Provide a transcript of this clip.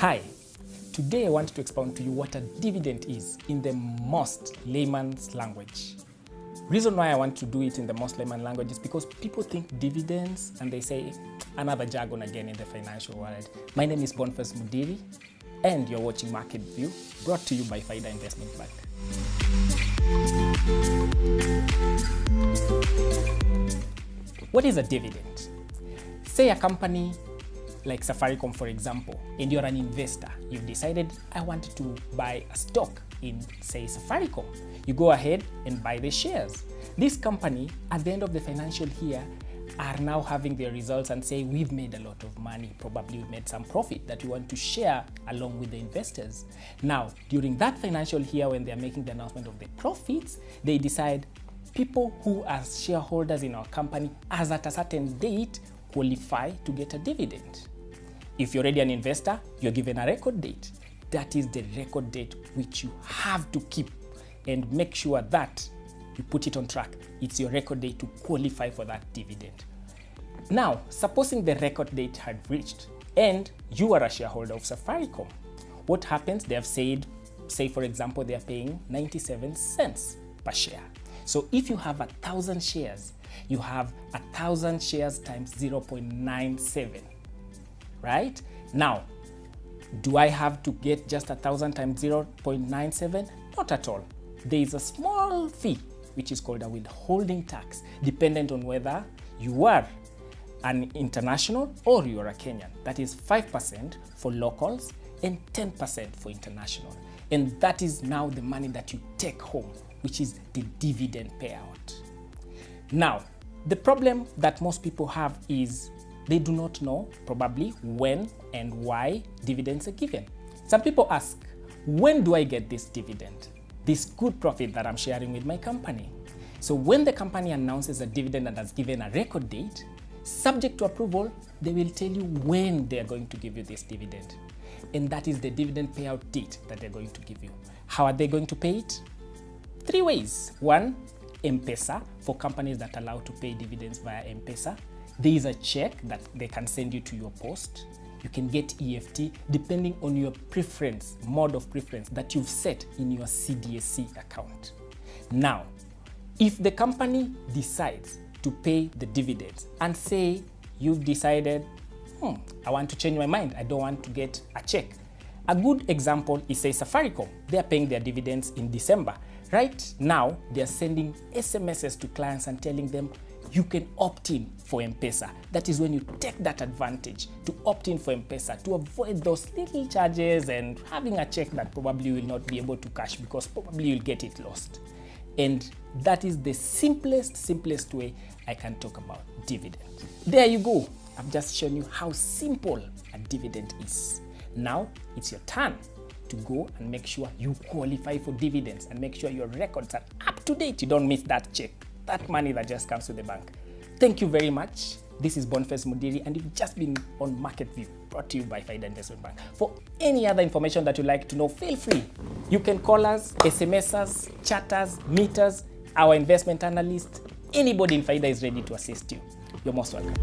Hi, today I want to expound to you what a dividend is in the most layman's language. Reason why I want to do it in the most layman language is because people think dividends and they say another jargon again in the financial world. My name is Boniface Mudiri and you're watching Market View, brought to you by Faida Investment Bank. What is a dividend? Say a company like Safaricom, for example, and you're an investor. You've decided, I want to buy a stock in, say, Safaricom. You go ahead and buy the shares. This company, at the end of the financial year, are now having their results and say, we've made a lot of money. Probably we've made some profit that we want to share along with the investors. Now, during that financial year, when they're making the announcement of the profits, they decide people who are shareholders in our company as at a certain date qualify to get a dividend. If you're already an investor, you're given a record date. That is the record date which you have to keep and make sure that you put it on track. It's your record date to qualify for that dividend. Now, supposing the record date had reached and you are a shareholder of Safaricom, what happens? They have said, say for example, they are paying 97 cents per share. So if you have 1,000 shares, you have 1,000 shares times 0.97, right? Now, do I have to get just 1,000 times 0.97? Not at all. There is a small fee, which is called a withholding tax, dependent on whether you are an international or you are a Kenyan. That is 5% for locals and 10% for international. And that is now the money that you take home, which is the dividend payout. Now, the problem that most people have is they do not know probably when and why dividends are given. Some people ask, when do I get this dividend? This good profit that I'm sharing with my company. So when the company announces a dividend and has given a record date, subject to approval, they will tell you when they are going to give you this dividend. And that is the dividend payout date that they're going to give you. How are they going to pay it? 3 ways. One, M-Pesa, for companies that allow to pay dividends via M-Pesa. There is a check that they can send you to your post. You can get EFT depending on your preference, mode of preference that you've set in your CDSC account. Now, if the company decides to pay the dividends and say you've decided, I want to change my mind, I don't want to get a check. A good example is, say, Safaricom. They're paying their dividends in December. Right now, they're sending SMSs to clients and telling them you can opt in for M-Pesa. That is when you take that advantage to opt in for M-Pesa to avoid those little charges and having a check that probably will not be able to cash because probably you'll get it lost. And that is the simplest way I can talk about dividend. There you go. I've just shown you how simple a dividend is. Now it's your turn to go and make sure you qualify for dividends and make sure your records are up to date. You don't miss that check, that money that just comes to the bank. Thank you very much. This is Boniface Mudiri and you've just been on Market View, brought to you by Faida Investment Bank. For any other information that you'd like to know, feel free. You can call us, SMS us, chat us, meet us, our investment analyst. Anybody in Faida is ready to assist you. You're most welcome.